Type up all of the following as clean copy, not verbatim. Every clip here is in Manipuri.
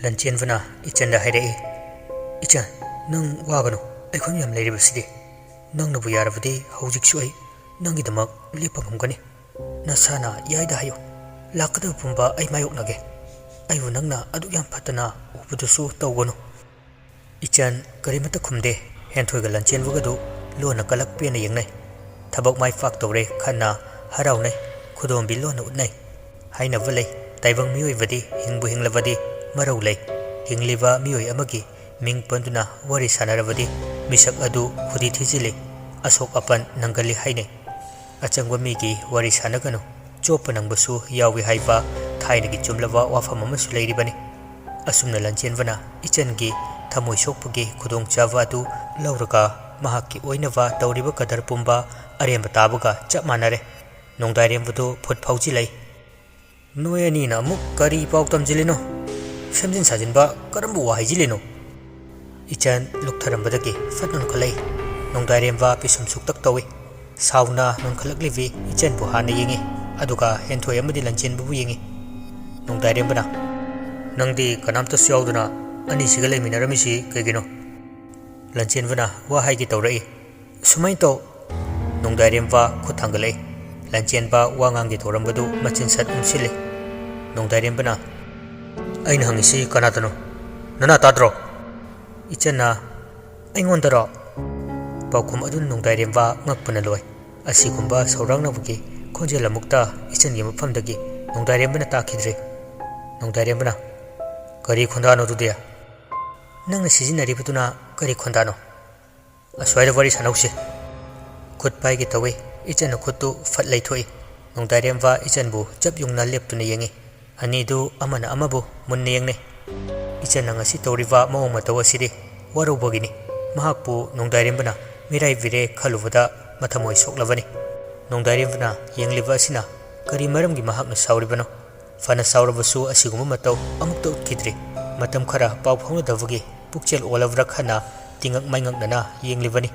ꯂꯟꯆꯦꯟꯕꯅ ꯏꯆꯟꯗ ꯍꯥꯏꯔꯛꯏ, "ꯏꯆꯟ, ꯅꯪ ꯋꯥꯒꯅꯨ, ꯑꯩꯈꯣꯏ ꯃꯌꯥꯝ ꯂꯩꯔꯤꯕꯁꯤꯗꯤ꯫ ꯅꯪꯅꯕꯨ ꯌꯥꯔꯕꯗꯤ ꯍꯧꯖꯤꯛꯁꯨ ꯑꯩ ꯅꯪꯒꯤꯗꯃꯛ ꯂꯦꯞꯄ ꯉꯝꯒꯅꯤ꯫ ꯅꯁꯥꯅ ꯌꯥꯏꯗ ꯍꯥꯏꯌꯨ, ꯂꯥꯛꯀꯗꯕ ꯄꯨꯝꯕ ꯑꯩ ꯃꯥꯌꯣꯛꯅꯒꯦ꯫ ꯑꯩꯕꯨ ꯅꯪꯅ ꯑꯗꯨꯛ ꯌꯥꯝ ꯐꯠꯇꯅ ꯎꯕꯗꯨꯁꯨ ꯇꯧꯒꯅꯨ." ꯏꯆꯟ ꯀꯔꯤꯃꯠꯇ ꯈꯨꯝꯗꯦ꯫ ꯍꯦꯟꯊꯣꯏꯒ ꯂꯟꯆꯦꯟꯕꯒꯗꯨ ꯂꯣꯟꯅ ꯀꯂꯛ ꯄꯦꯟꯅ ꯌꯦꯡꯅꯩ꯫ ꯊꯕꯛ ꯃꯥꯏ ꯄꯥꯛꯇꯧꯔꯦ ꯈꯟꯅ ꯍꯔꯥꯎꯅꯩ, ꯈꯨꯗꯣꯝꯕꯤ ꯂꯣꯟꯅ ꯎꯠꯅꯩ꯫ ꯍꯥꯏꯅꯕ ꯂꯩ, ꯇꯥꯏꯕꯪ ꯃꯤꯑꯣꯏꯕꯗꯤ ꯍꯤꯡꯕꯨ ꯍꯤꯡꯂꯕꯗꯤ ꯃꯔꯧ ꯂꯩ꯫ ꯍꯤꯡꯂꯤꯕ ꯃꯤꯑꯣꯏ ꯑꯃꯒꯤ ꯃꯤꯡ ꯄꯟꯗꯨꯅ ꯋꯥꯔꯤ ꯁꯥꯟꯅꯔꯕꯗꯤ ꯃꯤꯁꯛ ꯑꯗꯨ ꯈꯨꯗꯤ ꯊꯤꯖꯤꯜꯂꯤ, ꯑꯁꯣꯛ ꯑꯄꯟ ꯅꯪꯒꯜꯂꯤ ꯍꯥꯏꯅꯩ꯫ ꯑꯆꯪꯕ ꯃꯤꯒꯤ ꯋꯥꯔꯤ ꯁꯥꯟꯅꯒꯅꯨ, ꯆꯣꯞꯄ ꯅꯪꯕꯁꯨ ꯌꯥꯎꯏ ꯍꯥꯏꯕ ꯊꯥꯏꯅꯒꯤ ꯆꯨꯝꯂꯕ ꯋꯥꯐꯝ ꯑꯃꯁꯨ ꯂꯩꯔꯤꯕꯅꯤ꯫ ꯑꯁꯨꯝꯅ ꯂꯟꯆꯦꯟꯕꯅ ꯏꯆꯟꯒꯤ ꯊꯃꯣꯏ ꯁꯣꯛꯄꯒꯤ ꯈꯨꯗꯣꯡꯆꯥꯕ ꯑꯗꯨ ꯂꯧꯔꯒ ꯃꯍꯥꯛꯀꯤ ꯑꯣꯏꯅꯕ ꯇꯧꯔꯤꯕ ꯀꯗꯔ ꯄꯨꯝꯕ ꯑꯔꯦꯝꯕ ꯇꯥꯕꯒ ꯆꯞ ꯃꯥꯟꯅꯔꯦ꯫ ꯅꯣꯡꯗꯥꯏꯔꯦꯝꯕꯗꯨ ꯐꯨꯠ ꯐꯥꯎꯖꯤꯜꯂꯩ꯫ "ꯅꯣꯏ ꯑꯅꯤꯅ ꯑꯃꯨꯛ ꯀꯔꯤ ꯄꯥꯎ ꯇꯝꯖꯤꯜꯂꯤꯅꯣ? ꯁꯦꯝꯖꯤꯟ ꯁꯥꯖꯤꯟꯕ ꯀꯔꯝꯕ ꯋꯥ ꯍꯥꯏꯖꯤꯜꯂꯤꯅꯣ?" ꯏꯆꯟ ꯂꯨꯛꯊꯔꯝꯕꯗꯒꯤ ꯐꯠ ꯅꯣꯟꯈꯠꯂꯛꯏ꯫ ꯅꯣꯡꯗꯥꯏꯔꯦꯝꯕ ꯄꯤꯁꯨꯝ ꯁꯨꯛꯇꯛ ꯇꯧꯏ꯫ ꯁꯥꯎꯅ ꯅꯣꯟꯈꯠꯂꯛꯂꯤꯕꯤ ꯏꯆꯟꯕꯨ ꯍꯥꯟꯅ ꯌꯦꯡꯉꯤ, ꯑꯗꯨꯒ ꯍꯦꯟꯊꯣꯏ ꯑꯃꯗꯤ ꯂꯟꯆꯦꯟꯕꯕꯨ ꯌꯦꯡꯉꯤ꯫ ꯅꯣꯡꯗꯥꯏꯔꯦꯝꯕꯅ, "ꯅꯪꯗꯤ ꯀꯅꯥꯝꯇꯁꯨ ꯌꯥꯎꯗꯅ ꯑꯅꯤꯁꯤꯒ ꯂꯩꯃꯤꯟꯅꯔꯝꯃꯤꯁꯤ ꯀꯩꯒꯤꯅꯣ?" ꯂꯟꯆꯦꯟꯕꯅ ꯋꯥ ꯍꯥꯏꯒꯦ ꯇꯧꯔꯛꯏ꯫ "ꯁꯨꯃꯥꯏ ꯇꯧ..." ꯅꯣꯡꯗꯥꯏꯔꯦꯝꯕ ꯈꯨꯠ ꯊꯥꯡꯒꯠꯂꯛꯏ꯫ ꯂꯟꯆꯦꯟꯕ ꯋꯥ ꯉꯥꯡꯒꯦ ꯇꯧꯔꯝꯕꯗꯨ ꯃꯆꯤꯟ ꯁꯠ ꯎꯝꯁꯤꯜꯂꯤ꯫ ꯅꯣꯡꯗꯥꯏꯔꯦꯝꯕꯅ, "ꯑꯩꯅ ꯍꯪꯉꯤꯁꯤ ꯀꯅꯥꯗꯅꯣ? ꯅꯅꯥ ꯇꯥꯗ꯭ꯔꯣ?" ꯏꯆꯟꯅ, "ꯑꯩꯉꯣꯟꯗꯔꯣ?" ꯄꯥꯎꯈꯨꯝ ꯑꯗꯨꯅ ꯅꯣꯡꯗꯥꯏꯔꯦꯝꯕ ꯉꯛꯄꯅ ꯂꯣꯏ꯫ ꯑꯁꯤꯒꯨꯝꯕ ꯁꯧꯔꯥꯡꯅꯕꯒꯤ ꯈꯣꯟꯖꯦꯜ ꯑꯃꯨꯛꯇ ꯏꯆꯟꯒꯤ ꯃꯐꯝꯗꯒꯤ ꯅꯣꯡꯗꯥꯏꯔꯦꯝꯕꯅ ꯇꯥꯈꯤꯗ꯭ꯔꯤ꯫ ꯅꯣꯡꯗꯥꯏꯔꯦꯝꯕꯅ, "ꯀꯔꯤ ꯈꯣꯟꯗꯥꯅꯣ ꯑꯗꯨꯗꯤ? ꯅꯪꯅ ꯁꯤꯖꯤꯟꯅꯔꯤꯕꯗꯨꯅ ꯀꯔꯤ ꯈꯣꯟꯗꯥꯅꯣ? ꯑꯁ꯭ꯋꯥꯏꯗ ꯋꯥꯔꯤ ꯁꯥꯟꯅꯧꯁꯤ." ꯈꯨꯠ ꯄꯥꯏꯒꯦ ꯇꯧꯏ꯫ ꯏꯆꯟꯅ ꯈꯨꯠꯇꯨ ꯐꯠ ꯂꯩꯊꯣꯛꯏ꯫ ꯅꯣꯡꯗꯥꯏꯔꯦꯝꯕ ꯏꯆꯟꯕꯨ ꯆꯞ ꯌꯨꯡꯅ ꯂꯦꯞꯇꯨꯅ ꯌꯦꯡꯉꯤ꯫ ꯑꯅꯤꯗꯨ ꯑꯃꯅ ꯑꯃꯕꯨ ꯃꯨꯟꯅ ꯌꯦꯡꯅꯩ꯫ ꯏꯆꯟꯅ ꯉꯁꯤ ꯇꯧꯔꯤꯕ ꯃꯑꯣꯡ ꯃꯇꯧ ꯑꯁꯤꯗꯤ ꯋꯥꯔꯧꯕꯒꯤꯅꯤ꯫ ꯃꯍꯥꯛꯄꯨ ꯅꯣꯡꯗꯥꯏꯔꯦꯝꯕꯅ ꯃꯤꯔꯥꯏꯕꯤꯔꯦ ꯈꯜꯂꯨꯕꯗ ꯃꯊꯃꯣꯏ ꯁꯣꯛꯂꯕꯅꯤ꯫ ꯅꯣꯡꯗꯥꯏꯔꯦꯝꯕꯅ ꯌꯦꯡꯂꯤꯕ ꯑꯁꯤꯅ ꯀꯔꯤ ꯃꯔꯝꯒꯤ ꯃꯍꯥꯛꯅ ꯁꯥꯎꯔꯤꯕꯅꯣ? ꯐꯅ ꯁꯥꯎꯔꯕꯁꯨ ꯑꯁꯤꯒꯨꯝꯕ ꯃꯇꯧ ꯑꯃꯨꯛꯇ ꯎꯠꯈꯤꯗ꯭ꯔꯤ꯫ ꯃꯇꯝ ꯈꯔ ꯄꯥꯎ ꯐꯥꯎꯅꯗꯕꯒꯤ ꯄꯨꯛꯆꯦꯜ ꯑꯣꯜꯂꯕ꯭ꯔꯥ ꯈꯟꯅ ꯇꯤꯡꯉꯛ ꯃꯥꯏꯉꯛꯅꯅ ꯌꯦꯡꯂꯤꯕꯅꯤ꯫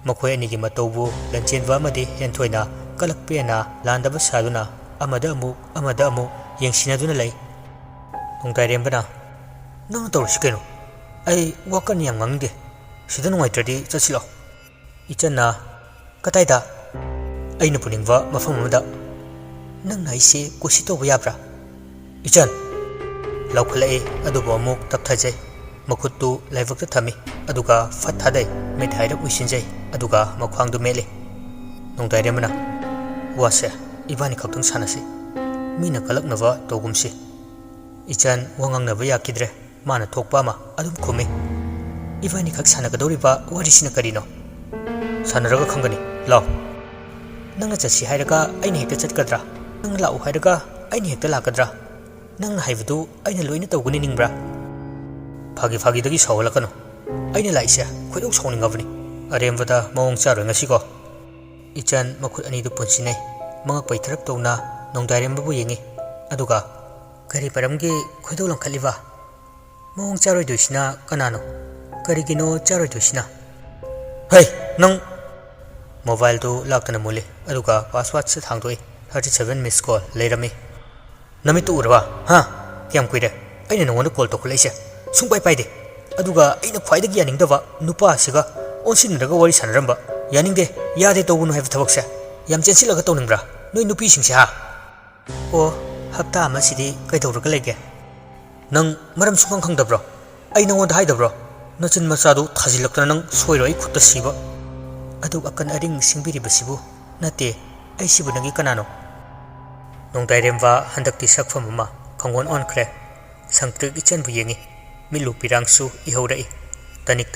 ꯃꯈꯣꯏ ꯑꯅꯤꯒꯤ ꯃꯇꯧꯕꯨ ꯂꯟꯆꯦꯟꯕ ꯑꯃꯗꯤ ꯍꯦꯟꯊꯣꯏꯅ ꯀꯂꯛ ꯄꯦꯟꯅ ꯂꯥꯟꯗꯕ ꯁꯥꯗꯨꯅ ꯑꯃꯗ ꯑꯃꯨꯛ ꯌꯦꯡꯁꯤꯟꯅꯗꯨꯅ ꯂꯩ꯫ ꯅꯣꯡꯗꯥꯏꯔꯦꯝꯕꯅ, "ꯅꯪꯅ ꯇꯧꯔꯤꯁꯤ ꯀꯩꯅꯣ? ꯑꯩ ꯋꯥ ꯀꯟꯅ ꯌꯥꯝ ꯉꯥꯡꯅꯤꯡꯗꯦ꯫ ꯁꯤꯗ ꯅꯨꯡꯉꯥꯏꯇ꯭ꯔꯗꯤ ꯆꯠꯁꯤꯜꯂꯣ." ꯏꯆꯟꯅ, "ꯀꯗꯥꯏꯗ?" "ꯑꯩꯅ ꯄꯨꯅꯤꯡꯕ ꯃꯐꯝ ꯑꯃꯗ." "ꯅꯪꯅ ꯑꯩꯁꯦ ꯀꯨꯁꯤ ꯇꯧꯕ ꯌꯥꯕ꯭ꯔꯥ?" "ꯏꯆꯟ..." ꯂꯥꯎꯈꯠꯂꯛꯏ, ꯑꯗꯨꯕꯨ ꯑꯃꯨꯛ ꯇꯞꯊꯖꯩ꯫ ꯃꯈꯨꯠꯇꯨ ꯂꯥꯏꯕꯛꯇ ꯊꯝꯃꯤ, ꯑꯗꯨꯒ ꯐꯠ ꯊꯥꯗꯩ꯫ ꯃꯤꯠ ꯍꯥꯏꯔꯞ ꯎꯏꯁꯤꯟꯖꯩ, ꯑꯗꯨꯒ ꯃꯈ꯭ꯋꯥꯡꯗꯨ ꯃꯦꯠꯂꯤ꯫ ꯅꯣꯡꯗꯥꯏꯔꯦꯝꯕꯅ, "ꯋꯥꯁꯦ ꯏꯕꯥꯅꯤ ꯈꯛꯇꯪ ꯁꯥꯟꯅꯁꯤ, ꯃꯤꯅ ꯀꯂꯛꯅꯕ ꯇꯧꯒꯨꯝꯁꯤ." ꯏꯆꯟ ꯋꯥ ꯉꯥꯡꯅꯕ ꯌꯥꯈꯤꯗ꯭ꯔꯦ꯫ ꯃꯥꯅ ꯊꯣꯛꯄ ꯑꯃ ꯑꯗꯨꯝ ꯈꯨꯝꯃꯤ꯫ "ꯏꯕꯥꯅꯤ ꯈꯛ ꯁꯥꯟꯅꯒꯗꯧꯔꯤꯕ ꯋꯥꯔꯤꯁꯤꯅ ꯀꯔꯤꯅꯣ?" "ꯁꯥꯟꯅꯔꯒ ꯈꯪꯒꯅꯤ, ꯂꯥꯎ." "ꯅꯪꯅ ꯆꯠꯁꯤ ꯍꯥꯏꯔꯒ ꯑꯩꯅ ꯍꯦꯛꯇ ꯆꯠꯀꯗ꯭ꯔꯥ? ꯅꯪꯅ ꯂꯥꯛꯎ ꯍꯥꯏꯔꯒ ꯑꯩꯅ ꯍꯦꯛꯇ ꯂꯥꯛꯀꯗ꯭ꯔꯥ? ꯅꯪꯅ ꯍꯥꯏꯕꯗꯨ ꯑꯩꯅ ꯂꯣꯏꯅ ꯇꯧꯒꯅꯤ ꯅꯤꯡꯕ꯭ꯔꯥ?" "ꯐꯥꯒꯤꯗꯒꯤ ꯁꯥꯎꯍꯜꯂꯛꯀꯅꯨ꯫ ꯑꯩꯅ ꯂꯥꯛꯏꯁꯦ ꯈꯣꯏꯗꯧ ꯁꯥꯎꯅꯤꯡꯉꯕꯅꯤ꯫ ꯑꯔꯦꯝꯕꯗ ꯃꯑꯣꯡ ꯆꯥꯔꯣꯏ ꯉꯁꯤꯀꯣ." ꯏꯆꯟ ꯃꯈꯨꯠ ꯑꯅꯤꯗꯨ ꯄꯨꯟꯁꯤꯟꯅꯩ꯫ ꯃꯉꯛ ꯄꯩꯊꯔꯞ ꯇꯧꯅ ꯅꯣꯡꯗꯥꯏꯔꯦꯝꯕꯕꯨ ꯌꯦꯡꯉꯤ, ꯑꯗꯨꯒ, "ꯀꯔꯤ ꯃꯔꯝꯒꯤ ꯈꯣꯏꯗꯧ ꯂꯪꯈꯠꯂꯤꯕ? ꯃꯑꯣꯡ ꯆꯥꯔꯣꯏꯗꯣꯏꯁꯤꯅ ꯀꯅꯥꯅꯣ? ꯀꯔꯤꯒꯤꯅꯣ ꯆꯥꯔꯣꯏꯗꯣꯏꯁꯤꯅ?" "ꯍꯩ ꯅꯪ..." ꯃꯣꯕꯥꯏꯜꯗꯨ ꯂꯥꯛꯇꯅ ꯃꯨꯜꯂꯤ, ꯑꯗꯨꯒ ꯄꯥꯁꯋꯥꯔꯗ ꯁꯠ ꯍꯥꯡꯗꯣꯛꯏ꯫ 37 ꯃꯤꯁ ꯀꯣꯜ ꯂꯩꯔꯝꯃꯤ꯫ "ꯅꯃꯤꯠꯇꯨ ꯎꯔꯕ? ꯍꯥ? ꯀꯌꯥꯝ ꯀꯨꯏꯔꯦ ꯑꯩꯅ ꯅꯉꯣꯟꯗ ꯀꯣꯜ ꯇꯧꯈꯠꯂꯛꯏꯁꯦ? ꯁꯨꯡꯄꯥꯏ ꯄꯥꯏꯗꯦ꯫ ꯑꯗꯨꯒ ꯑꯩꯅ ꯈ꯭ꯋꯥꯏꯗꯒꯤ ꯌꯥꯅꯤꯡꯗꯕ ꯅꯨꯄꯥ ꯑꯁꯤꯒ ꯑꯣꯟꯁꯤꯟꯅꯔꯒ ꯋꯥꯔꯤ ꯁꯥꯟꯅꯔꯝꯕ꯫ ꯌꯥꯅꯤꯡꯗꯦ, ꯌꯥꯗꯦ ꯇꯧꯒꯅꯨ ꯍꯥꯏꯕ ꯊꯕꯛꯁꯦ ꯌꯥꯝ ꯆꯦꯟꯁꯤꯜꯂꯒ ꯇꯧꯅꯤꯡꯕ꯭ꯔꯥ ꯅꯣꯏ ꯅꯨꯄꯤꯁꯤꯡꯁꯦ, ꯍꯥ?" "ꯑꯣ, ꯍꯞꯇꯥ ꯑꯃꯁꯤꯗꯤ ꯀꯩꯗꯧꯔꯒ ꯂꯩꯒꯦ? ꯅꯪ ꯃꯔꯝ ꯁꯨꯡꯈꯪ ꯈꯪꯗꯕ꯭ꯔꯣ? ꯑꯩ ꯅꯉꯣꯟꯗ ꯍꯥꯏꯗꯕ꯭ꯔꯣ? ꯅꯆꯤꯟ ꯃꯆꯥꯗꯨ ꯊꯥꯖꯤꯜꯂꯛꯇꯅ ꯅꯪ ꯁꯣꯏꯔꯣꯏ ꯑꯩ ꯈꯨꯠꯇ ꯁꯤꯕ." "ꯑꯗꯨꯛ ꯑꯀꯟ ꯑꯔꯤꯡ ꯁꯤꯡꯕꯤꯔꯤꯕꯁꯤꯕꯨ ꯅꯠꯇꯦ, ꯑꯩꯁꯤꯕꯨ ꯅꯪꯒꯤ ꯀꯅꯥꯅꯣ?" ꯅꯣꯡꯗꯥꯏꯔꯦꯝꯕ ꯍꯟꯗꯛꯇꯤ ꯁꯛꯐꯝ ꯑꯃ ꯈꯪꯑꯣꯟ ꯑꯣꯟꯈ꯭ꯔꯦ꯫ ꯁꯪꯇ꯭ꯔꯤꯛ ꯏꯆꯟꯕꯨ ꯌꯦꯡꯉꯤ꯫ ꯃꯤꯠꯂꯨ ꯄꯤꯔꯥꯡꯁꯨ ꯏꯍꯧꯔꯛꯏ꯫ ꯇꯅꯤꯛ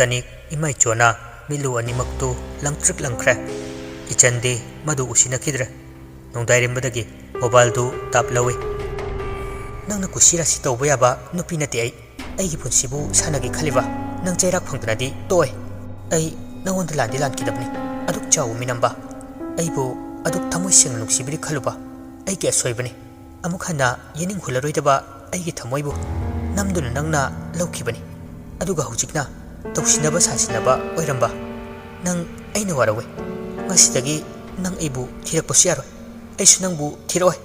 ꯏꯃꯥꯏꯆꯣꯅ ꯃꯤꯠꯂꯨ ꯑꯅꯤꯃꯛꯇꯨ ꯂꯪꯇ꯭ꯔꯤꯛ ꯂꯪꯈ꯭ꯔꯦ꯫ ꯏꯆꯟꯗꯤ ꯃꯗꯨ ꯎꯁꯤꯟꯅꯈꯤꯗ꯭ꯔꯦ꯫ ꯅꯣꯡꯗꯥꯏꯔꯦꯝꯕꯗꯒꯤ ꯃꯣꯕꯥꯏꯜꯗꯨ ꯇꯥꯞ ꯂꯧꯏ꯫ "ꯅꯪꯅ ꯀꯨꯁꯤꯔꯥꯁꯤ ꯇꯧꯕ ꯌꯥꯕ ꯅꯨꯄꯤ ꯅꯠꯇꯦ ꯑꯩ꯫ ꯑꯩꯒꯤ ꯄꯨꯟꯁꯤꯕꯨ ꯁꯥꯟꯅꯒꯦ ꯈꯜꯂꯤꯕ ꯅꯪ ꯆꯩꯔꯥꯛ ꯐꯪꯗꯅꯗꯤ ꯇꯣꯛꯑꯣꯏ꯫ ꯑꯩ ꯅꯉꯣꯟꯗ ꯂꯥꯟꯗꯤ ꯂꯥꯟꯈꯤꯗꯕꯅꯤ, ꯑꯗꯨꯛ ꯆꯥꯎꯕ ꯃꯤꯅꯝꯕ ꯑꯩꯕꯨ ꯑꯗꯨꯛ ꯊꯃꯣꯏ ꯁꯦꯡꯅ ꯅꯨꯡꯁꯤꯕꯤꯔꯤ ꯈꯜꯂꯨꯕ ꯑꯩꯒꯤ ꯑꯁꯣꯏꯕꯅꯤ꯫ ꯑꯃꯨꯛ ꯍꯟꯅ ꯌꯦꯅꯤꯡ ꯍꯨꯜꯂꯔꯣꯏꯗꯕ ꯑꯩꯒꯤ ꯊꯃꯣꯏꯕꯨ ꯅꯝꯗꯨꯅ ꯅꯪꯅ ꯂꯧꯈꯤꯕꯅꯤ꯫ ꯑꯗꯨꯒ ꯍꯧꯖꯤꯛꯅ ꯇꯧꯁꯤꯟꯅꯕ ꯁꯥꯁꯤꯟꯅꯕ ꯑꯣꯏꯔꯝꯕ ꯅꯪ ꯑꯩꯅ ꯋꯥꯔꯧꯏ꯫ ꯉꯁꯤꯗꯒꯤ ꯅꯪ ꯑꯩꯕꯨ ꯊꯤꯔꯛꯄꯁꯨ ꯌꯥꯔꯣꯏ, ꯑꯩꯁꯨ ꯅꯪꯕꯨ ꯊꯤꯔꯛꯑꯣꯏ꯫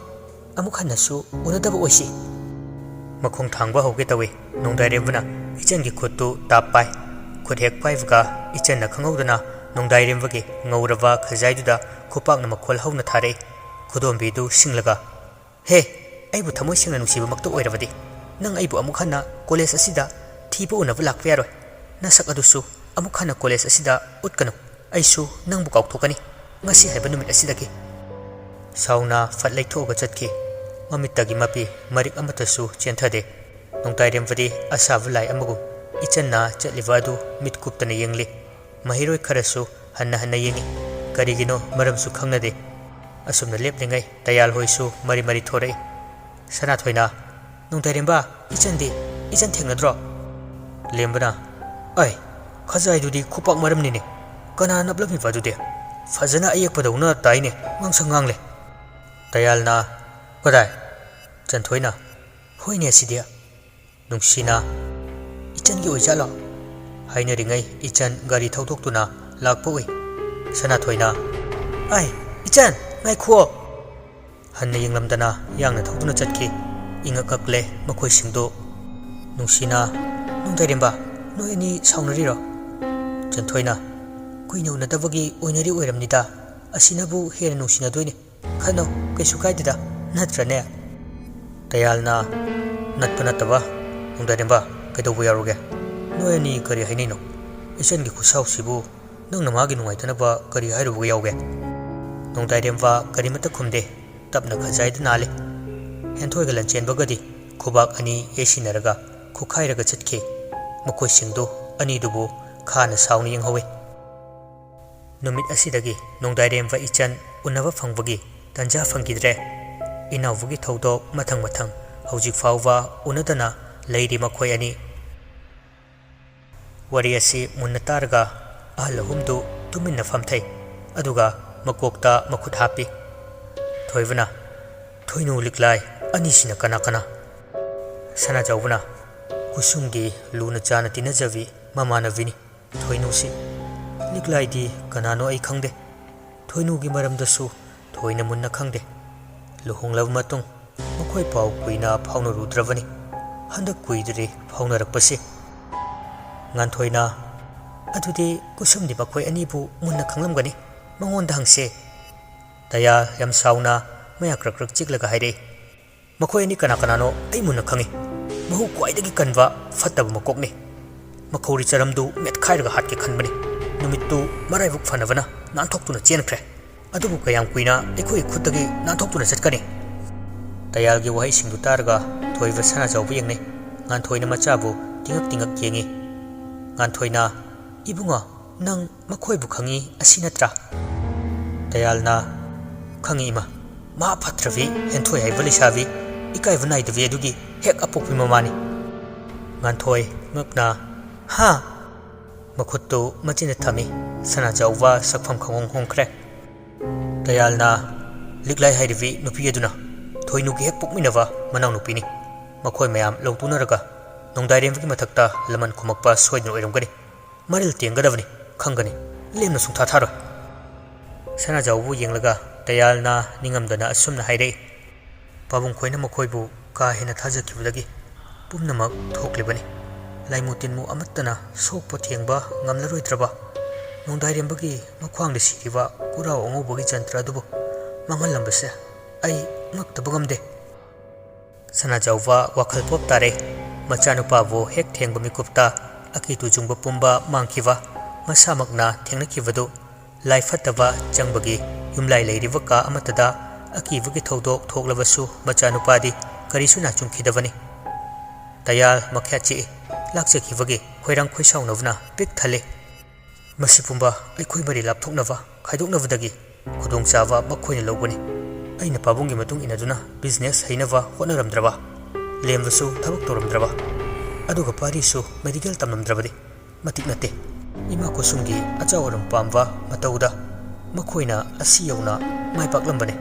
ꯑꯃꯨꯛ ꯍꯟꯅꯁꯨ ꯎꯅꯗꯕ ꯑꯣꯏꯁꯤ." Makong thangba hauge tawi nongdairemna ichen gi khuttu tapai khut hek paiva ichen na khangaudana nongdairemge ngauraba khajaiduda khupakna makhol hauna thare khudombi du singlaga he aibu thamoi singna nusiba makto oirabadi nang aibu amukhana college asida thiba unaba lakpa yaroi nasak adusu amukhana college asida utkanu aisu nangbu kaukthokani ngasi haiba numit asidagi sauna fatlai thoga chatki mamittagi mapi marik amatasu chenthade nongdairemvadi asavulai amagu ichanna chatlivadu mitkuptana yengli mahiroi kharasu hanna yengi karigino maramsu khangnade asumna leplingai tayal hoisu mari mari thorai sana thoina nongdairemba ichan thengnadro lembana ai khajai dudi khupak maramnine kana nablami badude fajana ayekpadawna taine ngangsang tayalna kadai chanthoina hoine sidia nungsina ichan gi oijala haina ringai ichan gari thaudoktuna lakpoi sana thoina ai ichan ngai kho hanna yenglamdana yangna thawduna chatki inga kakle makhoi singdo nungsina nongdairemba noi ani saunariro chanthoina kuina unadabagi oinari oiramnida asinabu hena nungsina doine khano kaisu kaidida natrane tayalna natpanataba nongdairemba kaidobu yaruge noi ani kari hainino ichan gi khusau sibu nangna magi nungaitanaba kari hairubu yauge nongdairemba karimata khumde tapna khajai nale henthoi galan chenbagadi khubak ani yesinaraga khukhairaga chatke makoi singdo ani dubu khana sauni yenghowe numit asidagi nongdairemba ichan unaba phangbagi tanja phangidre inawbugi thodok mathang hojik fawwa unadana leiri makoi ani wari asi munnatarga ahlahumdu tuminna famthai aduga makokta makhut hapi thoivana thoinu liklai ani sina kana sana jawbana kusumgi luna chana tinajavi mamanavini thoinu si liklai di kanano ai khangde thoinu gi maramdasu thoina munna khangde luhonglaw matung makhoi pau kuina phawna rudravani handak kuidri phawna rakpasi ngan thoina adudi kusumdi makhoi anibu munna khanglamgani mangonda hangse taya yam sauna maya krak chiklaga haire makhoi ani kanano ai munna khangi mahu kwaidagi kanwa fattaba makokni makhori charamdu met khairaga hatke khanbani numittu maraibuk fanavana nanthokuna chenkhre adubu kayam kuina ekhoi khutagi nanthokuna chatkani tayalgi wahai singdu targa thoiva sana jawbu yengne ngan thoina machabu tingak yengi ngan thoina ibunga nang makhoi bu khangi asinatra tayalna khangi ma phatravi henthoi hai valisavi ikai vanai de vedugi hek apokpi mamani ngan thoi ngakna ha makhuttu machina thami sana jawwa sakpham khangong hongkhre tayalna liklai hairivi nupi aduna thoinu gi hek pukminava manang nupini makhoi mayam lowtunaraga nongdairemgi mathakta laman khumakpa soidna oiramgani maril tengadavani khangani lemna sungtha tharo sana jawbu yenglaga tayalna ningamdana asumna haire pabung khoina makhoibu ka hena thajakibudagi pumnamak thoklibani laimutinmu amattana sokpo thengba ngamlaroidraba nongdairembagi makhwangde siriba kurao ongobogi jantra dubu mangalambase ai ngaktabagamde sana jawwa wakhal pop tare machanupa bo hek thengba mikupta akitu jungba pumba mangkiwa masamakna thengnakibadu laifataba changbagi yumlai leiriba ka amatada akibugi thodok thoklabasu machanupadi karisuna chungkhidavani tayal makhachi lakchakibagi khoirang khoisaunavna pik thale masipumba aikhoi bari lapthoknava khaidoknavadagi khudongchawa makhoina lobani aina pabungi matung inaduna business hainava honaramdraba lembasu thabak toramdraba aduga parisu medical tamnamdrabadi matik nate ima kusumgi achawaram pamba matauda makhoina asi yauna mai paklambane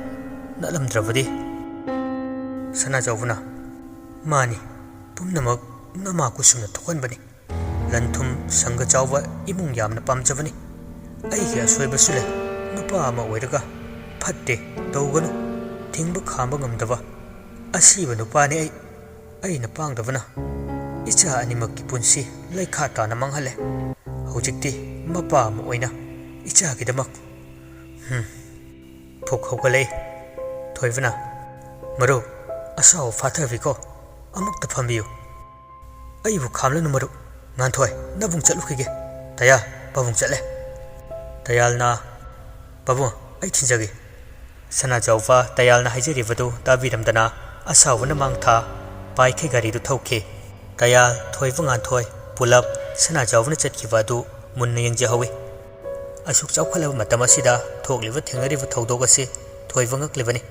nalamdrabadi sana jawbuna mani pumnamak nama kusumna thokanbani lanthum sanga chawwa imung yamna pamjabani aigi asoibasule nupa ama oiraga phatte tawganu thingba khamba ngamdaba asiba nupani ai ꯑꯩꯅ ꯄꯥꯡꯗꯕꯅ ꯏꯆꯥ ꯑꯅꯤꯃꯛꯀꯤ ꯄꯨꯟꯁꯤ ꯂꯩꯈꯥ ꯇꯥꯅ ꯃꯥꯡꯍꯜꯂꯦ ꯍꯧꯖꯤꯛꯇꯤ ꯃꯄꯥ ꯑꯃ ꯑꯣꯏꯅ ꯏꯆꯥꯒꯤꯗꯃꯛ ꯊꯣꯛ ꯍꯧꯒꯠꯂꯛꯏ ꯊꯣꯏꯕꯅ ꯃꯔꯨꯞ ꯑꯁꯥꯎ ꯐꯥꯊꯕꯤꯀꯣ ꯑꯃꯨꯛꯇ ꯐꯝꯕꯤꯌꯨ ꯑꯩꯕꯨ ꯈꯥꯝꯂꯅꯨ ꯃꯔꯨꯞ ꯉꯥꯟꯊꯣꯏ ꯅꯕꯨꯡ ꯆꯠꯂꯨꯈꯤꯒꯦ ꯇꯌꯥꯜ ꯄꯥꯕꯨꯡ ꯆꯠꯂꯦ ꯇꯌꯥꯜꯅ ꯄꯥꯕꯨꯡ ꯑꯩ ꯊꯤꯟꯖꯒꯦ ꯁꯅꯥꯖꯥꯎꯕ ꯇꯌꯥꯜꯅ ꯍꯥꯏꯖꯔꯤꯕꯗꯨ ꯇꯥꯕꯤꯔꯝꯗꯅ ꯑꯁꯥꯎꯕꯅ ꯃꯥꯡꯊꯥ ꯄꯥꯏꯈꯩ ꯒꯥꯔꯤꯗꯨ ꯊꯧꯈꯤ ꯇꯌꯥꯜ ꯊꯣꯏꯕ ꯉꯥꯟꯊꯣꯏ ꯄꯨꯂꯞ ꯁꯅꯥꯖꯥꯎꯕꯅ ꯆꯠꯈꯤꯕ ꯑꯗꯨ ꯃꯨꯟꯅ ꯌꯦꯡꯖꯍꯧꯏ ꯑꯁꯨꯛ ꯆꯥꯎꯈꯠꯂꯕ ꯃꯇꯝ ꯑꯁꯤꯗ ꯊꯣꯛꯂꯤꯕ ꯊꯦꯡꯅꯔꯤꯕ ꯊꯧꯗꯣꯛ ꯑꯁꯤ ꯊꯣꯏꯕ ꯉꯛꯂꯤꯕꯅꯤ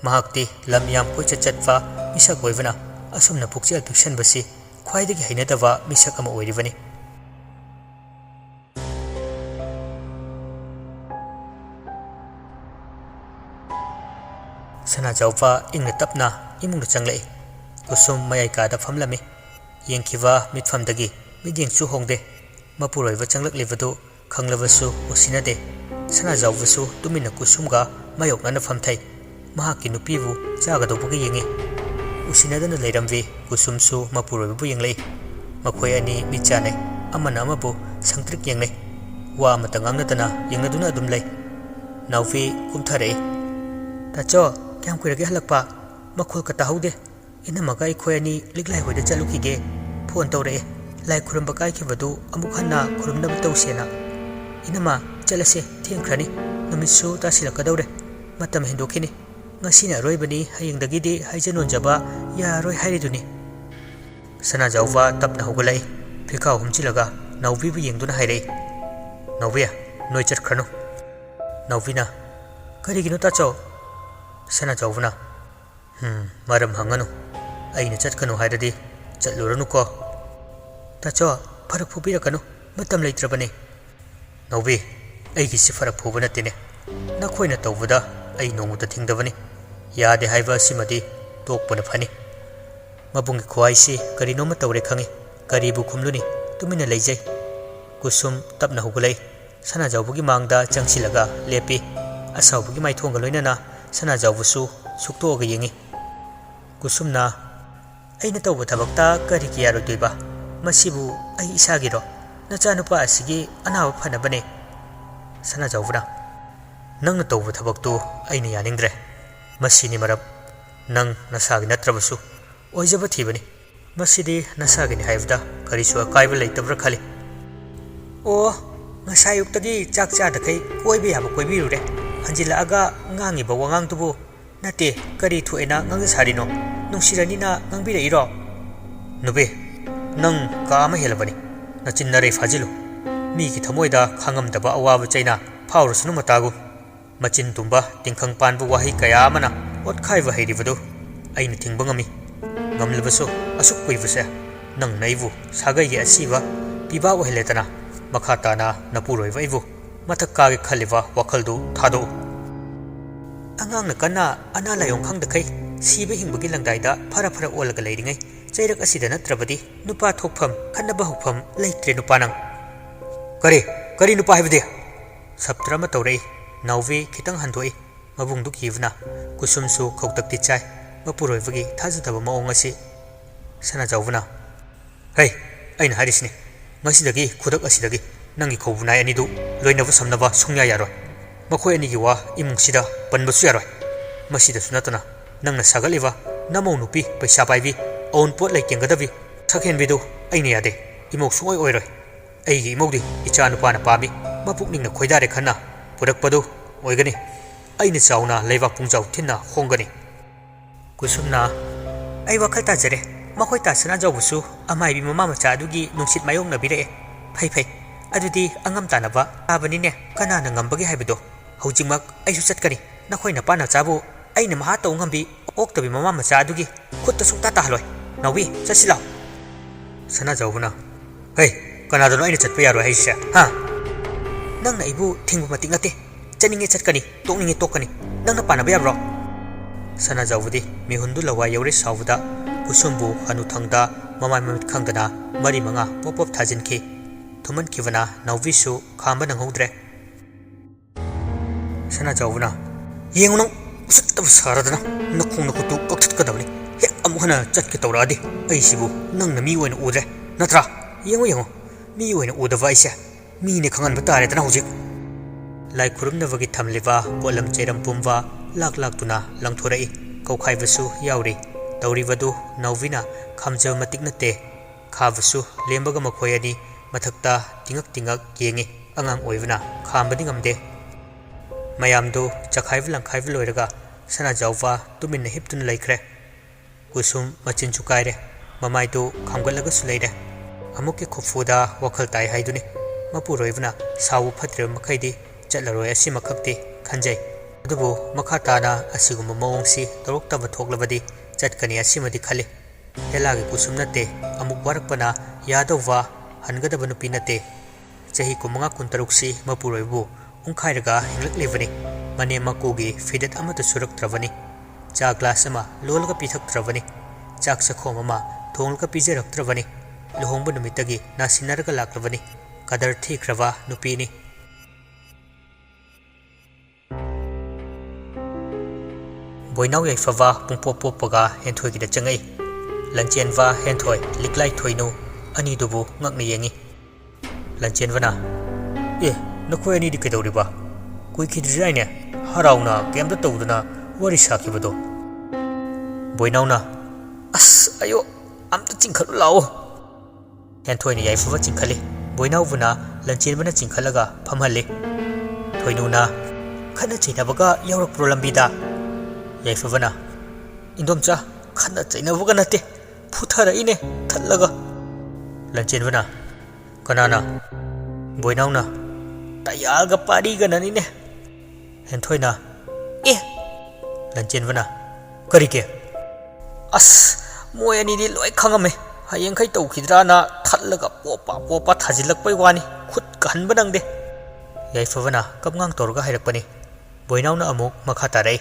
ꯃꯍꯥꯛꯇꯤ ꯂꯝ ꯌꯥꯝ ꯀꯣꯏꯆꯠ ꯆꯠꯄ ꯃꯤꯁꯛ ꯑꯣꯏꯕꯅ ꯑꯁꯨꯝꯅ ꯄꯨꯛꯆꯦꯜ ꯄꯤꯛꯁꯟꯕꯁꯤ ꯈ꯭ꯋꯥꯏꯗꯒꯤ ꯍꯩꯅꯗꯕ ꯃꯤꯁꯛ ꯑꯃ ꯑꯣꯏꯔꯤꯕꯅꯤ ꯁꯅꯥꯖꯥꯎꯕ ꯏꯪꯅ ꯇꯞꯅ ꯏꯃꯨꯡꯗ ꯆꯪꯂꯛꯏ ꯀꯨꯁꯨꯝ ꯃꯌꯥꯏ ꯀꯥꯗ ꯐꯝꯂꯝꯃꯤ ꯌꯦꯡꯈꯤꯕ ꯃꯤꯠꯐꯝꯗꯒꯤ ꯃꯤꯠꯌꯦꯡꯁꯨ ꯍꯣꯡꯗꯦ ꯃꯄꯨꯔꯣꯏꯕ ꯆꯪꯂꯛꯂꯤꯕꯗꯨ ꯈꯪꯂꯕꯁꯨ ꯎꯁꯤꯟꯅꯗꯦ ꯁꯅꯥꯖꯥꯎꯕꯁꯨ ꯇꯨꯃꯤꯟꯅ ꯀꯨꯁꯨꯝꯒ ꯃꯥꯌꯣꯛꯅꯅ ꯐꯝꯊꯩ ꯃꯍꯥꯛꯀꯤ ꯅꯨꯄꯤꯕꯨ ꯆꯥꯒꯗꯧꯕꯒ ꯌꯦꯡꯉꯤ ꯎꯁꯤꯟꯅꯗꯅ ꯂꯩꯔꯝꯕꯤ ꯀꯨꯁꯨꯝꯁꯨ ꯃꯄꯨꯔꯣꯏꯕꯕꯨ ꯌꯦꯡꯂꯛꯏ ꯃꯈꯣꯏ ꯑꯅꯤ ꯃꯤꯠ ꯆꯥꯅꯩ ꯑꯃꯅ ꯑꯃꯕꯨ ꯁꯪꯇ꯭ꯔꯤꯛ ꯌꯦꯡꯅꯩ ꯋꯥ ꯑꯃꯇ ꯉꯥꯡꯅꯗꯅ ꯌꯦꯡꯅꯗꯨꯅ ꯑꯗꯨꯝ ꯂꯩ ꯅꯥꯎꯕꯤ ꯀꯨꯝꯊꯔꯛꯏ ꯇꯥꯆꯣ ꯀꯌꯥꯝ ꯀꯨꯏꯔꯒꯦ ꯍꯜꯂꯛꯄ ꯃꯈꯣꯜꯀ ꯇꯥꯍꯧꯗꯦ ꯏꯅꯝꯃꯒ ꯑꯩꯈꯣꯏ ꯑꯅꯤ ꯂꯤꯛꯂꯥꯏ ꯍꯣꯏꯗ ꯆꯠꯂꯨꯈꯤꯒꯦ ꯐꯣꯟ ꯇꯧꯔꯛꯑꯦ ꯂꯥꯏ ꯈꯨꯔꯨꯝꯕ ꯀꯥꯏꯈꯤꯕꯗꯨ ꯑꯃꯨꯛ ꯍꯟꯅ ꯈꯨꯔꯨꯝꯅꯕ ꯇꯧꯁꯦꯅ ꯏꯅꯝꯃ ꯆꯠꯂꯁꯦ ꯊꯦꯡꯈ꯭ꯔꯅꯤ ꯅꯨꯃꯤꯠꯁꯨ ꯇꯥꯁꯤꯜꯂꯛꯀꯗꯧꯔꯦ ꯃꯇꯝ ꯍꯦꯟꯗꯣꯛꯈꯤꯅꯤ ꯉꯁꯤꯅ ꯑꯔꯣꯏꯕꯅꯤ ꯍꯌꯦꯡꯗꯒꯤꯗꯤ ꯍꯥꯏꯖꯅꯣꯟꯖꯕ ꯌꯥꯔꯣꯏ ꯍꯥꯏꯔꯤꯗꯨꯅꯤ ꯁꯅꯥꯖꯥꯎꯕ ꯇꯞꯅ ꯍꯧꯒꯠꯂꯛꯏ ꯐꯤꯈꯥꯎ ꯍꯨꯝꯆꯤꯜꯂꯒ ꯅꯥꯎꯕꯤꯕꯨ ꯌꯦꯡꯗꯨꯅ ꯍꯥꯏꯔꯛꯏ ꯅꯥꯎꯕꯤ ꯅꯣꯏ ꯆꯠꯈ꯭ꯔꯅꯨ ꯅꯥꯎꯕꯤꯅ ꯀꯔꯤꯒꯤꯅꯣ ꯇꯥꯆꯧ ꯁꯅꯥꯖꯥꯎꯕꯅ ꯃꯔꯝ ꯍꯪꯒꯅꯨ ꯑꯩꯅ ꯆꯠꯀꯅꯨ ꯍꯥꯏꯔꯗꯤ ꯆꯠꯂꯨꯔꯅꯨꯀꯣ ꯇꯥꯆꯧ ꯐꯔꯛ ꯐꯨꯕꯤꯔꯛꯀꯅꯨ ꯃꯇꯝ ꯂꯩꯇ꯭ꯔꯕꯅꯤ ꯅꯥꯎꯕꯤ ꯑꯩꯒꯤꯁꯤ ꯐꯔꯛ ꯐꯨꯕ ꯅꯠꯇꯦꯅꯦ ꯅꯈꯣꯏꯅ ꯇꯧꯕꯗ ꯑꯩ ꯅꯣꯡꯃꯇ ꯊꯤꯡꯗꯕꯅꯤ ꯌꯥꯗꯦ ꯍꯥꯏꯕ ꯑꯁꯤꯃꯗꯤ ꯇꯣꯛꯄꯅ ꯐꯅꯤ ꯃꯕꯨꯡꯒꯤ ꯈ꯭ꯋꯥꯏꯁꯤ ꯀꯔꯤꯅꯣꯃ ꯇꯧꯔꯦ ꯈꯪꯉꯤ ꯀꯔꯤꯕꯨ ꯈꯨꯝꯂꯨꯅꯤ ꯇꯨꯃꯤꯟꯅ ꯂꯩꯖꯩ ꯀꯨꯁꯨꯝ ꯇꯞꯅ ꯍꯧꯒꯠꯂꯛꯏ ꯁꯅꯥꯖꯥꯎꯕꯒꯤ ꯃꯥꯡꯗ ꯆꯪꯁꯤꯜꯂꯒ ꯂꯦꯞꯄꯤ ꯑꯁꯥꯎꯕꯒꯤ ꯃꯥꯏꯊꯣꯡꯒ ꯂꯣꯏꯅꯅ ꯁꯅꯥꯖꯥꯎꯕꯁꯨ ꯁꯨꯛꯇꯣꯛꯑꯒ ꯌꯦꯡꯉꯤ ꯀꯨꯁꯨꯝꯅ ꯑꯩꯅ ꯇꯧꯕ ꯊꯕꯛꯇ ꯀꯔꯤꯒꯤ ꯌꯥꯔꯣꯏꯗꯣꯏꯕ ꯃꯁꯤꯕꯨ ꯑꯩ ꯏꯁꯥꯒꯤꯔꯣ ꯅꯆꯥꯅꯨꯄꯥ ꯑꯁꯤꯒꯤ ꯑꯅꯥꯕ ꯐꯅꯕꯅꯦ ꯁꯅꯥꯖꯥꯎꯕꯅ ꯅꯪꯅ ꯇꯧꯕ ꯊꯕꯛꯇꯨ ꯑꯩꯅ ꯌꯥꯅꯤꯡꯗ꯭ꯔꯦ ꯃꯁꯤꯅꯤ ꯃꯔꯝ ꯅꯪ ꯅꯁꯥꯒꯤ ꯅꯠꯇ꯭ꯔꯕꯁꯨ ꯑꯣꯏꯖꯕ ꯊꯤꯕꯅꯤ ꯃꯁꯤꯗꯤ ꯅꯁꯥꯒꯤꯅꯤ ꯍꯥꯏꯕꯗ ꯀꯔꯤꯁꯨ ꯑꯀꯥꯏꯕ ꯂꯩꯇꯕ꯭ꯔꯥ ꯈꯜꯂꯤ ꯑꯣ ꯉꯁꯥꯏ ꯑꯌꯨꯛꯇꯒꯤ ꯆꯥꯛ ꯆꯥꯗꯈꯩ ꯀꯣꯏꯕ ꯌꯥꯕ ꯀꯣꯏꯕꯤꯔꯨꯔꯦ ꯍꯟꯖꯤꯜꯂꯛꯑꯒ ꯉꯥꯡꯉꯤꯕ ꯋꯥꯉꯥꯡꯗꯨꯕꯨ ꯅꯠꯇꯦ ꯀꯔꯤ ꯊꯣꯛꯑꯦꯅ ꯉꯥꯡꯖ ꯁꯥꯔꯤꯅꯣ ꯅꯨꯡꯁꯤꯔꯅꯤꯅ ꯉꯥꯡꯕꯤꯔꯛꯏꯔꯣ ꯅꯨꯄꯤ ꯅꯪ ꯀꯥ ꯑꯃ ꯍꯦꯜꯂꯕꯅꯤ ꯅꯆꯤꯟ ꯅꯔꯩ ꯐꯥꯖꯤꯜꯂꯨ ꯃꯤꯒꯤ ꯊꯃꯣꯏꯗ ꯈꯥꯡꯉꯝꯗꯕ ꯑꯋꯥꯕ ꯆꯩꯅꯥ ꯐꯥꯎꯔꯁꯅꯨ ꯃꯇꯥꯒꯨꯝ ꯃꯆꯤꯟ ꯇꯨꯝꯕ ꯇꯤꯡꯈꯪ ꯄꯥꯟꯕ ꯋꯥꯍꯩ ꯀꯌꯥ ꯑꯃꯅ ꯑꯣꯠꯈꯥꯏꯕ ꯍꯩꯔꯤꯕꯗꯨ ꯑꯩꯅ ꯊꯤꯡꯕ ꯉꯝꯃꯤ ꯉꯝꯂꯕꯁꯨ ꯑꯁꯨꯛ ꯀꯨꯏꯕꯁꯦ ꯅꯪꯅ ꯑꯩꯕꯨ ꯁꯥꯒꯩꯒꯤ ꯑꯁꯤꯕ ꯄꯤꯕꯥ ꯑꯣꯏꯍꯜꯂꯦꯗꯅ ꯃꯈꯥ ꯇꯥꯅ ꯅꯄꯨꯔꯣꯏꯕ ꯑꯩꯕꯨ ꯃꯊꯛ ꯀꯥꯒꯦ ꯈꯜꯂꯤꯕ ꯋꯥꯈꯜꯗꯨ ꯊꯥꯗꯣꯛꯎ ꯑꯉꯥꯡꯅ ꯀꯟꯅ ꯑꯅꯥ ꯂꯥꯏꯌꯣꯡ ꯈꯪꯗꯈꯩ ꯁꯤꯕ ꯍꯤꯡꯕꯒꯤ ꯂꯪꯗꯥꯏꯗ ꯐꯔ ꯐꯔ ꯑꯣꯜꯂꯒ ꯂꯩꯔꯤꯉꯩ ꯆꯩꯔꯛ ꯑꯁꯤꯗ ꯅꯠꯇ꯭ꯔꯕꯗꯤ ꯅꯨꯄꯥ ꯊꯣꯛꯐꯝ ꯈꯟꯅꯕ ꯍꯧꯐꯝ ꯂꯩꯇ꯭ꯔꯦ ꯅꯨꯄꯥ ꯅꯪ ꯀꯔꯤ ꯅꯨꯄꯥ ꯍꯥꯏꯕꯗꯤ ꯁꯞꯇ꯭ꯔ ꯑꯃ ꯇꯧꯔꯛꯏ ꯅꯥꯎꯕꯤ ꯈꯤꯇꯪ ꯍꯟꯗꯣꯛꯏ ꯃꯕꯨꯡꯗꯨ ꯀꯤꯕꯅ ꯀꯨꯁꯨꯝꯁꯨ ꯈꯧꯇꯛꯇꯤ ꯆꯥꯏ ꯃꯄꯨꯔꯣꯏꯕꯒꯤ ꯊꯥꯖꯗꯕ ꯃꯑꯣꯡ ꯑꯁꯤ ꯁꯅꯥꯖꯥꯎꯕꯅ ꯍꯩ ꯑꯩꯅ ꯍꯥꯏꯔꯤꯁꯤꯅꯤ ꯉꯁꯤꯗꯒꯤ ꯈꯨꯗꯛ ꯑꯁꯤꯗꯒꯤ ꯅꯪꯒꯤ ꯈꯧꯕꯨꯅꯥꯏ ꯑꯅꯤꯗꯨ ꯂꯣꯏꯅꯕ ꯁꯝꯅꯕ ꯁꯨꯡꯌꯥ ꯌꯥꯔꯣꯏ ꯃꯈꯣꯏ ꯑꯅꯤꯒꯤ ꯋꯥ ꯏꯃꯨꯡꯁꯤꯗ ꯄꯟꯕꯁꯨ ꯌꯥꯔꯣꯏ ꯃꯁꯤꯗꯁꯨ ꯅꯠꯇꯅ ꯅꯪꯅ ꯁꯥꯒꯠꯂꯤꯕ ꯅꯃꯧ ꯅꯨꯄꯤ ꯄꯩꯁꯥ ꯄꯥꯏꯕꯤ ꯑꯋꯨꯟꯄꯣꯠ ꯂꯩꯇꯦꯡꯒꯗꯕꯤ ꯁꯛꯍꯦꯟꯕꯤꯗꯨ ꯑꯩꯅ ꯌꯥꯗꯦ ꯏꯃꯧ ꯁꯨꯡꯑꯣꯏ ꯑꯣꯏꯔꯣꯏ ꯑꯩꯒꯤ ꯏꯃꯧꯗꯤ ꯏꯆꯥ ꯅꯨꯄꯥꯅ ꯄꯥꯝꯃꯤ ꯃꯄꯨꯛꯅꯤꯡꯅ ꯈꯣꯏꯗꯥꯔꯦ ꯈꯟꯅ ꯄꯨꯔꯛꯄꯗꯨ ꯑꯣꯏꯒꯅꯤ ꯑꯩꯅ ꯆꯥꯎꯅ ꯂꯩꯕꯥꯛ ꯄꯨꯡꯖꯥꯎ ꯊꯤꯟꯅ ꯍꯣꯡꯒꯅꯤ ꯀꯨꯁꯨꯝꯅ ꯑꯩ ꯋꯥꯈꯜ ꯇꯥꯖꯔꯦ ꯃꯈꯣꯏ ꯇꯥ ꯁꯅꯥꯖꯥꯎꯕꯁꯨ ꯑꯃꯥꯏꯕꯤ ꯃꯃꯥ ꯃꯆꯥ ꯑꯗꯨꯒꯤ ꯅꯨꯡꯁꯤꯠ ꯃꯥꯌꯣꯛꯅꯕꯤꯔꯛꯑꯦ ꯐꯩ ꯑꯗꯨꯗꯤ ꯑꯉꯝ ꯇꯥꯅꯕ ꯇꯥꯕꯅꯤꯅꯦ ꯀꯅꯥꯅ ꯉꯝꯕꯒꯦ ꯍꯥꯏꯕꯗꯣ ꯍꯧꯖꯤꯛꯃꯛ ꯑꯩꯁꯨ ꯆꯠꯀꯅꯤ ꯅꯈꯣꯏ ꯅꯄꯥ ꯅꯆꯥꯕꯨ ꯑꯩꯅ ꯃꯍꯥ ꯇꯧ ꯉꯝꯕꯤ ꯑꯣꯛꯇꯕꯤ ꯃꯃꯥ ꯃꯆꯥ ꯑꯗꯨꯒꯤ ꯈꯨꯠꯇ ꯁꯨꯡꯇꯥ ꯇꯥꯍꯜꯂꯣꯏ ꯅꯥꯎꯕꯤ ꯆꯠꯁꯤ ꯂꯥꯎ ꯁꯅꯥꯖꯥꯎꯕꯅ ꯍꯩ ꯀꯅꯥꯗꯅꯣ ꯑꯩꯅ ꯆꯠꯄ ꯌꯥꯔꯣꯏ ꯍꯥꯏꯁꯦ ꯍꯥ ꯅꯪꯅ ꯑꯩꯕꯨ ꯊꯤꯡꯕ ꯃꯇꯤꯛ ꯅꯠꯇꯦ ꯆꯠꯅꯤꯡꯉꯦ ꯆꯠꯀꯅꯤ ꯇꯣꯛꯅꯤꯡꯉꯦ ꯇꯣꯛꯀꯅꯤ ꯅꯪꯅ ꯄꯥꯟꯅꯕ ꯌꯥꯕ꯭ꯔꯣ ꯁꯅꯥꯖꯥꯎꯕꯗꯤ ꯃꯤꯍꯨꯟꯗꯨ ꯂꯋꯥꯏ ꯌꯧꯔꯦ ꯁꯥꯎꯕꯗ ꯀꯨꯁꯨꯝꯕꯨ ꯍꯅꯨꯊꯪꯗ ꯃꯃꯥꯏ ꯃꯃꯤꯠ ꯈꯪꯗꯅ ꯃꯔꯤ ꯃꯉꯥ ꯄꯣꯞ ꯄꯣꯞ ꯊꯥꯖꯤꯟꯈꯤ ꯊꯨꯝꯍꯟꯈꯤꯕꯅ ꯅꯥꯎꯕꯤꯁꯨ ꯈꯥꯝꯕ ꯅꯪꯍꯧꯗ꯭ꯔꯦ ꯁꯅꯥꯖꯥꯎꯕꯅ ꯌꯦꯡꯉꯨ ꯅꯪ ꯎꯁꯤꯠꯇꯕ ꯁꯥꯔꯗꯅ ꯅꯈꯣꯡ ꯅꯈꯨꯠꯇꯨ ꯀꯛꯊꯠꯀꯗꯕꯅꯤ ꯍꯦꯛ ꯑꯃꯨꯛ हना चटके तौरादि अइसिबु नंगना मी ओइन उद्रे नत्रा येंगो येंगो मी ओइन उदवा इसे मीने खंगन बतारे तना हुजिक लाई खुरुमनबगी थमलिबा पोलम चेरम पुमवा लाख लाख तुना लंगथोरई कौखाइबसु याउरी तौरिबदु नौविना खामजब मतिक नते खाबसु लेंबगा मखोयनी मथक्ता तिंगक तिंगक येंगे अंगांग ओइबना खामबदि ngamde mayamdo chakhaib langkhaib loiraga sana jawwa tumin hiptun laikre kusum machin chukaire mamai do khamgalaga suleire amuke khofuda wakhal tai haiduni mapuroibna sawu phatre makhaidi chatlaroi asi makhakti khanjai adubu makhatana asiguma mawongsi toroktaba thoklabadi chatkani asimadi khali helagi kusum nate amuk warakpana yadawwa hangadaba nupi nate chahi kumunga kuntaruksi mapuroibu ungkhairaga hinglak levani mane makogi fidat amata surak travani cha glass ama lolga pithak travani chak sakhom ama thongla pijarak travani lohongba numitagi nasinarga lakravani kadar thikrava nupini boinaw yaifawa pungpopopaga henthoi gida changai lanchenwa henthoi liklai thoinu ani dubu ngakni yengi lanchenwana नखोय नि दिखे दौरिबा कोइ खिद्राइने हराउना केमदा तौदना वरि साखिबदो बोइनाउना अस अयो आमता चिंखलु लाओ हेनथोइने याइफबा चिंखले बोइनाउबुना लंचेनबना चिंखलगा फमहले थोइनुना खना चैनाबगा यावरक प्रोलम्बिदा याइफबना इंदोमचा खना चैनाबगा नते फुथरा इने थल्लगा लंचेनबना कनाना बोइनाउना तयागा पारीगा ननीने हेनथोइना लंचेनबना करिके अस मोय अनिदि लोय खंगमे हयेंखै तौखिद्राना थल्लगा पोपा पोपा थाजिलकपै वानी खुद कहनबा नंगदे याइफबना कपगांग तोरगा हाइरकपनी बोइनाउना अमुक मखा तारै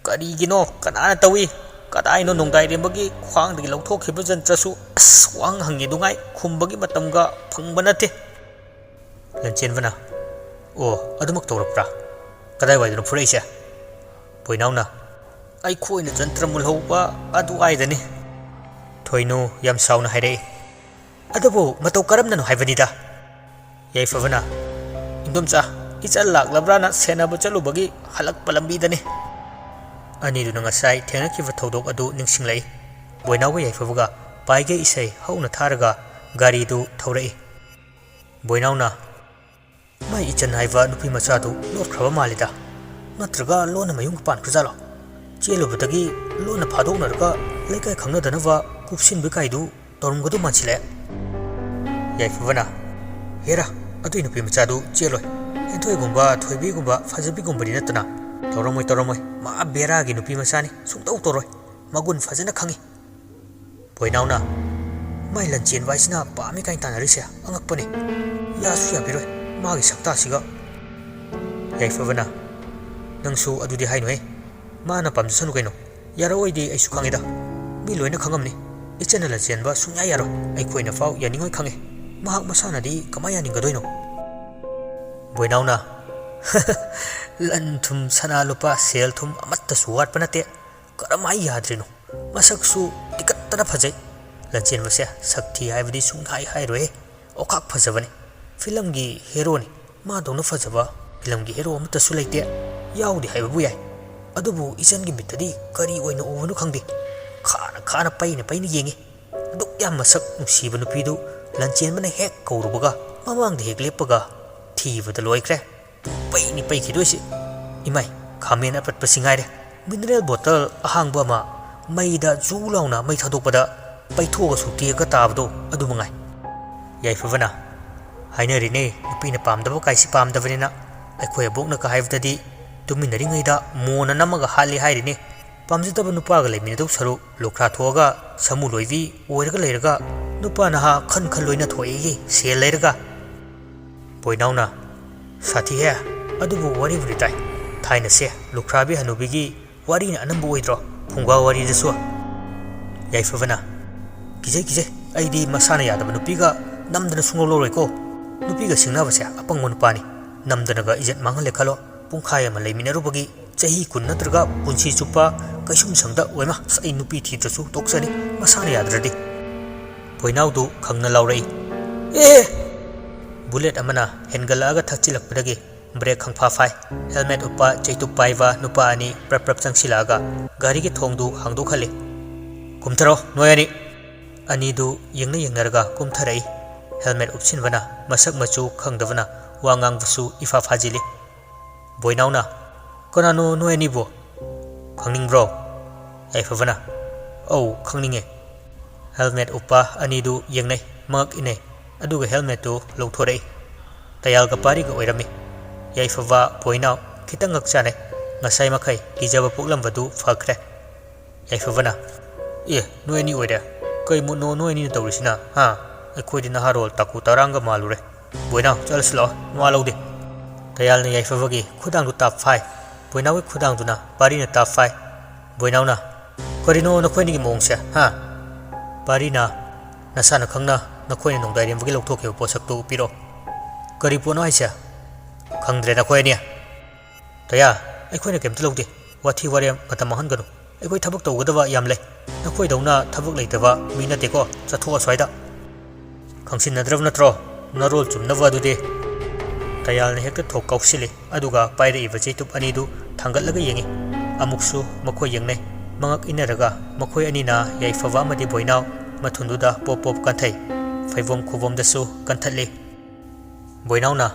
करिगिनो कनाना तौई कदाइनो नोंदाइरेमबगी ख्वांगदगी लौथोखिबा जंत्रसु अस वांग हंगे दुंगाई खुंबगी मतमगा फंगबा नते लंचेनबना ओ अदुमक तौरप्रा कदाइ वाइदनो फुरैसे बोइनाउना आई खोइना जंत्र मुलहौबा अदु आइदनी थोइनु याम साउना हाइरे अदबो मतौ करमननु हाइबनिदा याइफबना इंदोमचा इचल लाक्लब्राना सेनाबो चलुबगी हलक पलंबीदनी अनिदुना ngasai थेंगखिबा थौदोक अदु निंसिंगलै बोइनाउबा याइफबगा पाइगे इसै हौना थारगा गाड़ी दु थौरई बोइनाउना माई इचन हाइबा नुपी मचादु लोटख्रबा मालिदा नत्रगा लोना मयुंग पान खजालो चेलुबदगी लोना फादोकनरगा लेकाय खंगनदनवा कुपसिन बिकाइदु तोरमगदु मानसिले याइफबना हेरा अदुइ नुपी मचादु चेलोय एथोइगुंबा थोइबीगुंबा फजबीगुंबदि नतना तोरमोय मा बेरागी नुपी मचानी सुंतौ तोरय मगुन फजना खंगी बोइनाउना माई लंचेन वाइसना पामी काइन तानरिसे अंगकपने यासु याबिरोय मागी सक्तासिगा याइफबना नंसु अदुदि हाइनोय माना पामजसनु कैनो यारोइदि आइसु खंगेदा मी लोइना खंगमनि इचना लंचेनबा सुंया यारो आइखोइना फाउ यानिङोय खंगे महाक मसानादि कमाय यानिंगदोइनो बोइनाउना लन थुम सना लुपा सेल थुम अमत्तसु वाटपा नते करमाय याद्रिनो मसकसु टिकत्तना फजै लंचेनबसे सक्ति हाइबदि सुंघाइ हाइरोय ओखाक फजबने फिल्म की हेरो ने मा दोनो फजबा फिल्म की हेरो अमतसु लेते याउदि हाइबबु याय अदुबु इचन की मितदि करी ओइनो उवनु खंगदे खाना पैना येंगे अदु याम मसक नुसीबा नुपीदु लंचेनबने हेक कौरुबगा ममांग हेक लेपगा थीबदा लोइख्रे पैखिदोइसे इमाई खामेन अपटपा सिंगाइरे मिनरल बोतल अहांगबा मा मैदा जू लाउना मै थादोकपदा पैथोगा सुतेगा ताबदो अदु मंगाई याइफबना हाइनरिने नुपीना पामदबो काइसि पामदबनिना अखोय बोकना का हाइबददी तुमिनरिङैदा मोना नमगा हाली हाइरिने पामजदब नुपागा लेमिनदौ सरु लोखरा थोगा समु लोइवी ओइरगा लेरगा नुपा नहा खन खन लोइना थोएगी सेल लेरगा बोइनाउना साथी है अदुबु वरी बुरि ताइ थाइना से लोखराबी हनुबिगी वरी न अनंबु ओइद्रो फुंगा वरी दसु याइफबना किजे आइदी मसाना यादब नुपीगा नमदना सुंगो लोरोइको नुपीगा सिंगनाबसे अपंगो नुपानी नमदनगा इजत मांगले खलो पुंखाय अमा लेमिनरुबगी चही कुन नत्रगा पुंसी चुप्पा kaisum sangda oima sai nupi thi trasu toksani masana yadradi boinaudu khangna laurai bullet amana hengalaga thachilakpadagi brake khangpha phai helmet upa cheitu paiwa nupa ani prap changsilaga gari ge thongdu hangdu khale kumtharo noyani ani du yengnaraga kumtharai helmet upsinbana masak machu khangdavana wangang busu ifa phajili boinauna konano noyani bo khangning bro ai favana au khangninge helmet upa ani du yengnai mak ine aduga helmet tu lowthorei tayal ga pari ga oirami yai fava boinau khitang ngakchane ngasai makai kijaba poklam badu phakre yai favana noyani oida kai mu no noyani tawrisina ha akhoi dina harol taku taranga malure boinau chalslo malaude tayal ne yai favagi khudang du tap phai boinau khudang du na pari na tap phai boinau na korino na khoi ni mongse ha pari na nasana khangna na khoi nong dai rem bagi lokthok he posak tu piro kari pono aisa khangdre na khoi ni taya akhoi na kem tlode wathi warem matam han ganu akhoi thabak tawgadaba yam le na khoi dauna thabak leitaba mina te ko chatho aswaida khangsin nadrav natro narol chumna wadu de tayal ne hekta thok kausile aduga paire iba cheitup ani du thangal laga yengi amuksu makhoi yengnai mangak inaraga makhoi ani na yai fawa madi boinau mathunduda pop kanthai faibom khubom dasu kanthatle boinau na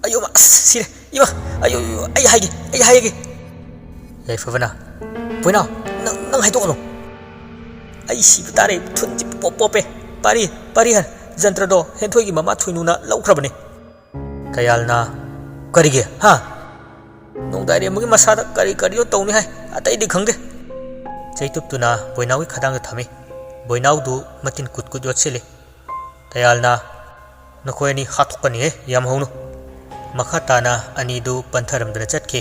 ayo ma sire iba ayo ai haige yai favana boinau nang hai to no ai si tare thunji pope pari han jantra do henthoi gi mama thuinuna laukrabane tayalna karige ha nong dai re mugi masada kari do tawni hai atai di khangde chaitup tuna boinau gi khadang thami boinau du matin kut yotsile tayalna nakhoi ni hathukani he yam honu makha tana ani du pantharam dana chatke